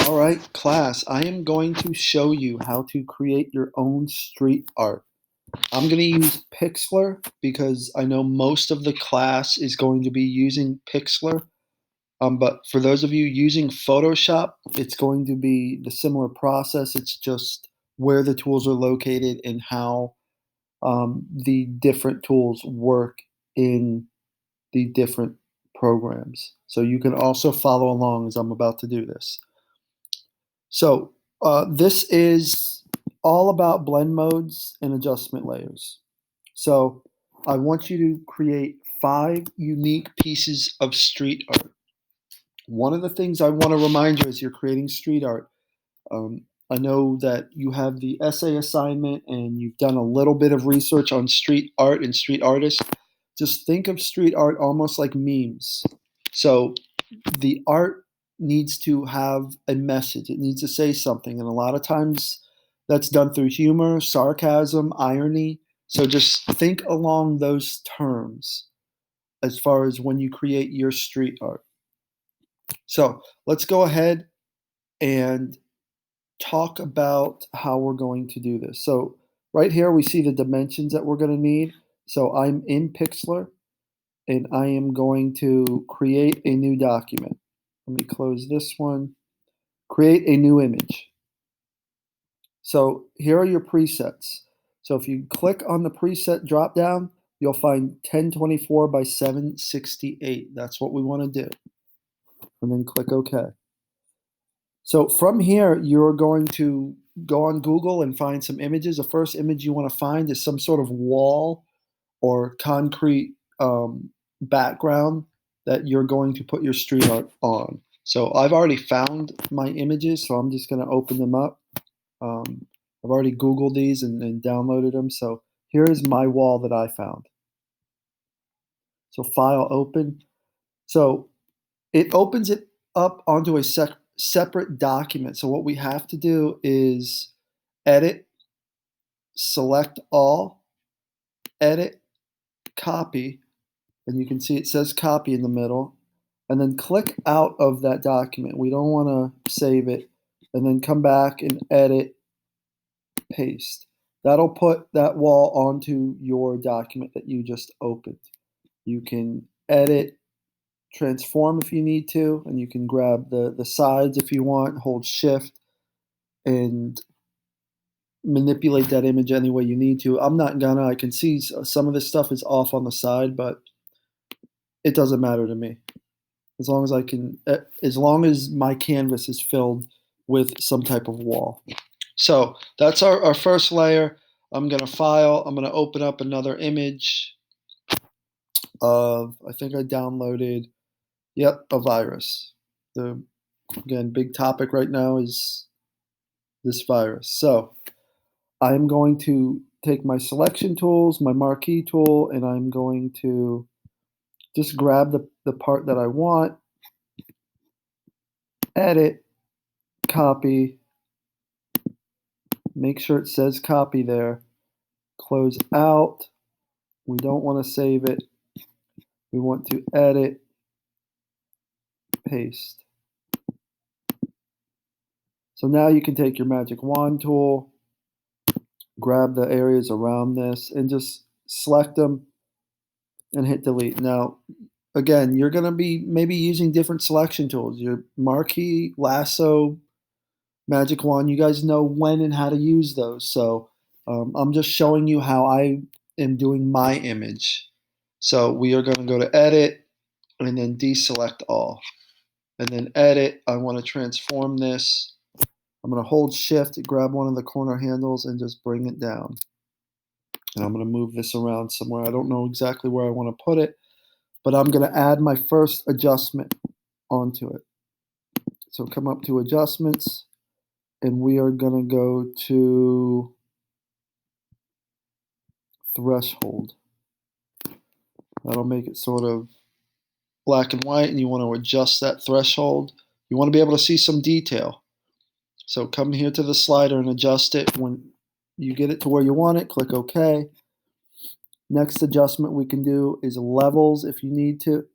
All right, class, I am going to show you how to create your own street art. I'm going to use Pixlr because I know most of the class is going to be using Pixlr. But for those of you using Photoshop, it's going to be the similar process. It's just where the tools are located and how the different tools work in the different programs. So you can also follow along as I'm about to do this. So this is all about blend modes and adjustment layers. So I want you to create 5 unique pieces of street art. One of the things I want to remind you as you're creating street art, I know that you have the essay assignment and you've done a little bit of research on street art and street artists. Just think of street art almost like memes. So the art needs to have a message. It needs to say something. And a lot of times that's done through humor, sarcasm, irony. So just think along those terms as far as when you create your street art. So let's go ahead and talk about how we're going to do this. So right here we see the dimensions that we're going to need. So I'm in Pixlr and I am going to create a new document. Let me close this one. Create a new image. So here are your presets. So if you click on the preset drop down, you'll find 1024 by 768. That's what we want to do. And then click OK. So from here, you're going to go on Google and find some images. The first image you want to find is some sort of wall or concrete background that you're going to put your street art on. So I've already found my images, so I'm just going to open them up. I've already Googled these and downloaded them. So here is my wall that I found. So File, Open. So it opens it up onto a separate document. So what we have to do is Edit, select all, Edit, Copy, and you can see it says Copy in the middle, and then click out of that document. We don't want to save it, and then come back and Edit, Paste. That'll put that wall onto your document that you just opened. You can edit, transform if you need to, and you can grab the sides if you want, hold shift, and manipulate that image any way you need to. I'm not gonna. I can see some of this stuff is off on the side, but it doesn't matter to me. As long as I can, as long as my canvas is filled with some type of wall. So that's our first layer. I'm gonna file, I'm gonna open up another image of, I think I downloaded, yep, a virus. Again, big topic right now is this virus. So I'm going to take my selection tools, my marquee tool, and I'm going to just grab the part that I want, edit, copy, make sure it says copy there, close out. We don't want to save it. We want to edit, paste. So now you can take your magic wand tool, grab the areas around this, and just select them and hit delete. Now, again, you're going to be maybe using different selection tools. Your marquee, lasso, magic wand, you guys know when and how to use those. So I'm just showing you how I am doing my image. So we are going to go to edit and then deselect all. And then edit, I want to transform this. I'm going to hold shift, grab one of the corner handles and just bring it down. And I'm going to move this around somewhere. I don't know exactly where I want to put it, but I'm going to add my first adjustment onto it. So come up to adjustments, and we are going to go to threshold. That'll make it sort of black and white, and you want to adjust that threshold. You want to be able to see some detail. So come here to the slider and adjust it. When you get it to where you want it, click OK. Next adjustment we can do is levels if you need to.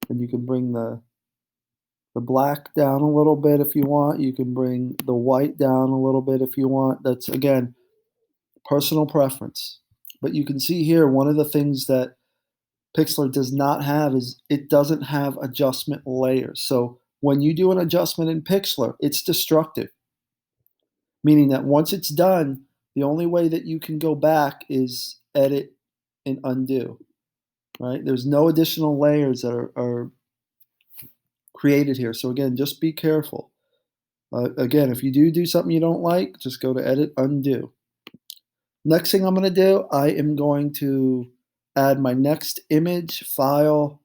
And you can bring the the black down a little bit if you want. You can bring the white down a little bit if you want. That's, again, personal preference. But you can see here, one of the things that Pixlr does not have is it doesn't have adjustment layers. So when you do an adjustment in Pixlr, it's destructive, meaning that once it's done, the only way that you can go back is edit and undo, right? There's no additional layers that are created here. So again, just be careful. Again, if you do something you don't like, just go to edit, undo. Next thing I'm going to do, I am going to add my next image, file,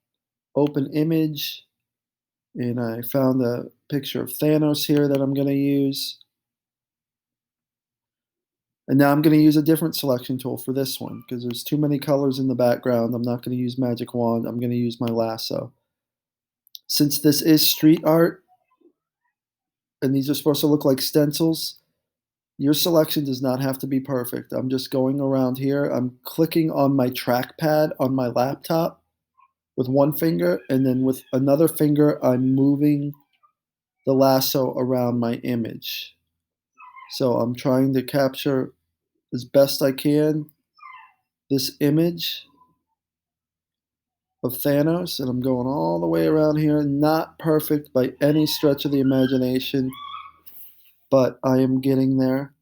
open image, and I found a picture of Thanos here that I'm going to use. And now I'm going to use a different selection tool for this one because there's too many colors in the background. I'm not going to use Magic Wand. I'm going to use my lasso. Since this is street art and these are supposed to look like stencils, your selection does not have to be perfect. I'm just going around here. I'm clicking on my trackpad on my laptop with one finger, and then with another finger, I'm moving the lasso around my image. So I'm trying to capture as best I can this image of Thanos, and I'm going all the way around here. Not perfect by any stretch of the imagination, but I am getting there.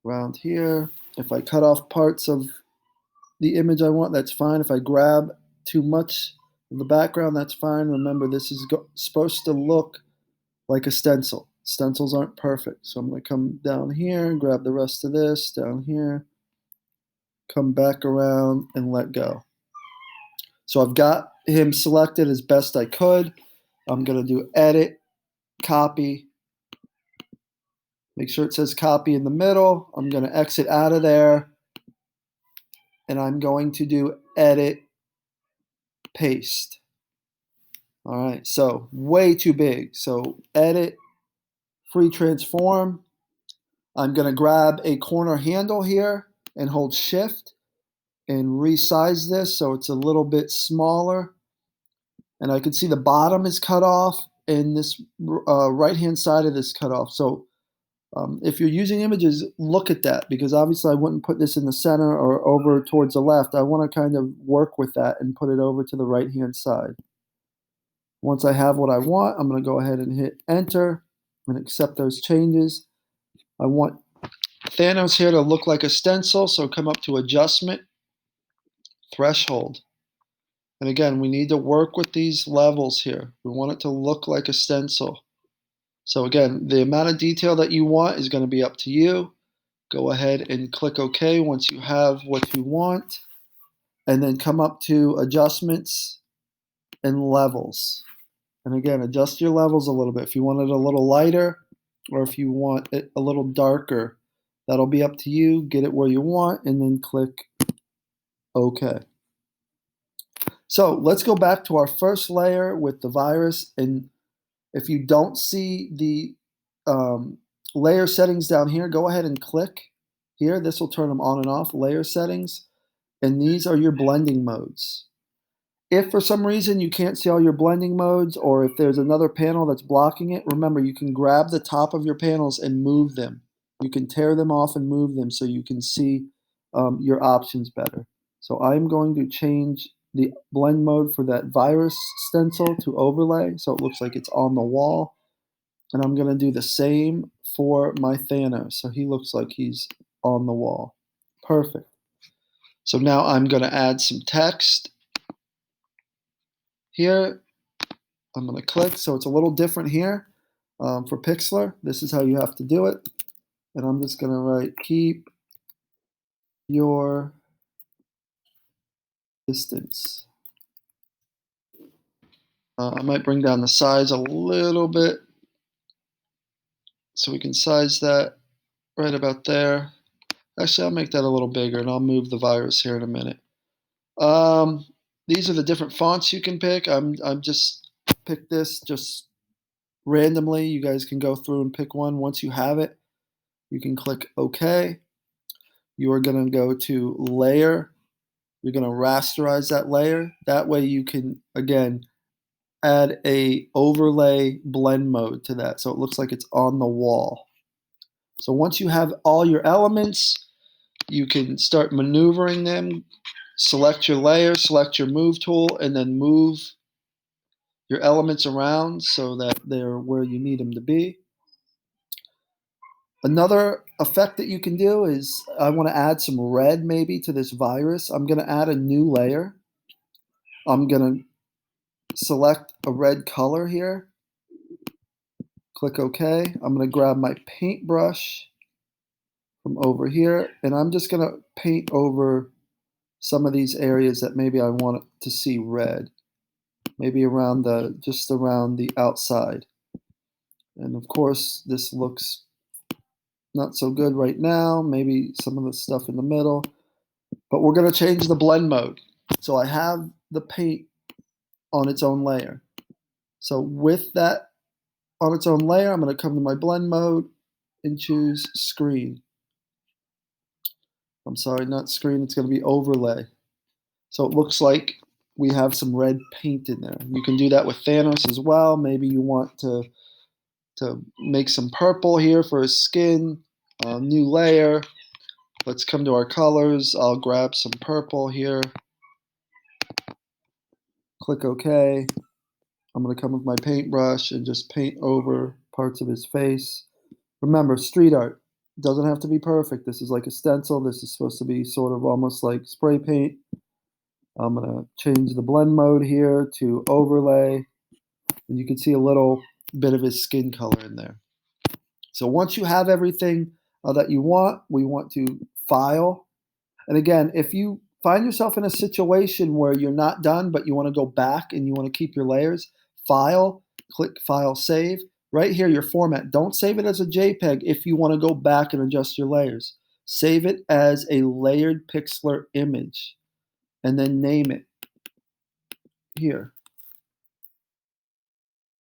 Around here, if I cut off parts of the image I want, that's fine. If I grab too much of the background, that's fine. Remember, this is supposed to look like a stencil. Stencils aren't perfect. So I'm going to come down here and grab the rest of this, down here, come back around and let go. So I've got him selected as best I could. I'm going to do edit, copy, make sure it says copy in the middle. I'm going to exit out of there, and I'm going to do edit, paste. All right, so way too big. So edit, free transform. I'm going to grab a corner handle here and hold shift and resize this so it's a little bit smaller. And I can see the bottom is cut off and this right hand side of this cut off. So if you're using images, look at that, because obviously I wouldn't put this in the center or over towards the left. I want to kind of work with that and put it over to the right hand side. Once I have what I want, I'm going to go ahead and hit enter and accept those changes. I want Thanos here to look like a stencil, so come up to adjustment, threshold. And again, we need to work with these levels here. We want it to look like a stencil. So again, the amount of detail that you want is going to be up to you. Go ahead and click OK once you have what you want. And then come up to adjustments and levels. And again, adjust your levels a little bit. If you want it a little lighter or if you want it a little darker, that'll be up to you. Get it where you want and then click OK. So let's go back to our first layer with the virus. And if you don't see the layer settings down here, go ahead and click here. This will turn them on and off, layer settings. And these are your blending modes. If for some reason you can't see all your blending modes, or if there's another panel that's blocking it, remember you can grab the top of your panels and move them. You can tear them off and move them so you can see your options better. So I'm going to change the blend mode for that virus stencil to overlay so it looks like it's on the wall. And I'm going to do the same for my Thanos so he looks like he's on the wall. Perfect. So now I'm going to add some text. Here, I'm going to click, so it's a little different here for Pixlr. This is how you have to do it. And I'm just going to write, keep your distance. I might bring down the size a little bit so we can size that right about there. Actually, I'll make that a little bigger, and I'll move the virus here in a minute. These are the different fonts you can pick. I'm just pick this just randomly. You guys can go through and pick one. Once you have it, you can click OK. You are going to go to layer. You're going to rasterize that layer. That way you can, again, add a overlay blend mode to that so it looks like it's on the wall. So once you have all your elements, you can start maneuvering them. Select your layer, select your move tool, and then move your elements around so that they're where you need them to be. Another effect that you can do is I want to add some red maybe to this virus. I'm going to add a new layer. I'm going to select a red color here. Click OK. I'm going to grab my paintbrush from over here, and I'm just going to paint over some of these areas that maybe I want to see red. Maybe around just around the outside. And of course, this looks not so good right now. Maybe some of the stuff in the middle. But we're going to change the blend mode. So I have the paint on its own layer. So with that on its own layer, I'm going to come to my blend mode and choose screen. I'm sorry, not screen, it's going to be overlay. So it looks like we have some red paint in there. You can do that with Thanos as well. Maybe you want to make some purple here for his skin. New layer. Let's come to our colors. I'll grab some purple here. Click OK. I'm going to come with my paintbrush and just paint over parts of his face. Remember, street art doesn't have to be perfect. This is like a stencil. This is supposed to be sort of almost like spray paint. I'm going to change the blend mode here to overlay. And you can see a little bit of his skin color in there. So once you have everything that you want, we want to file. And again, if you find yourself in a situation where you're not done, but you want to go back and you want to keep your layers, file, click File, Save. Right here, your format. Don't save it as a JPEG if you want to go back and adjust your layers. Save it as a layered Pixlr image and then name it here.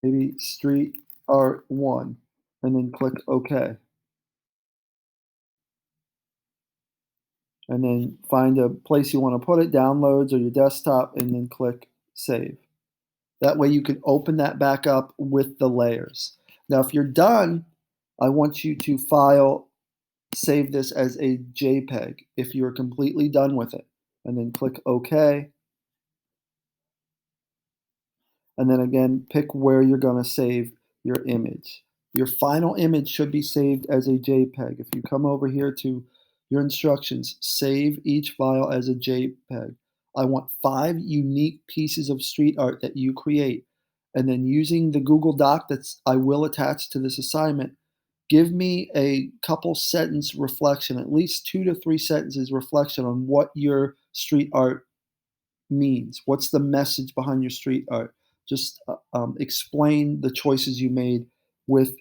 Maybe Street Art 1 and then click OK. And then find a place you want to put it, downloads or your desktop, and then click Save. That way you can open that back up with the layers. Now, if you're done, I want you to file, save this as a JPEG if you're completely done with it. And then click OK. And then again, pick where you're going to save your image. Your final image should be saved as a JPEG. If you come over here to your instructions, save each file as a JPEG. I want 5 unique pieces of street art that you create. And then using the Google Doc that's I will attach to this assignment, give me a couple sentence reflection, at least 2 to 3 sentences reflection on what your street art means. What's the message behind your street art? Just explain the choices you made with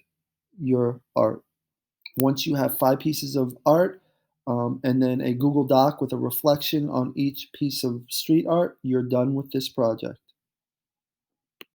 your art. Once you have 5 pieces of art and then a Google Doc with a reflection on each piece of street art, you're done with this project.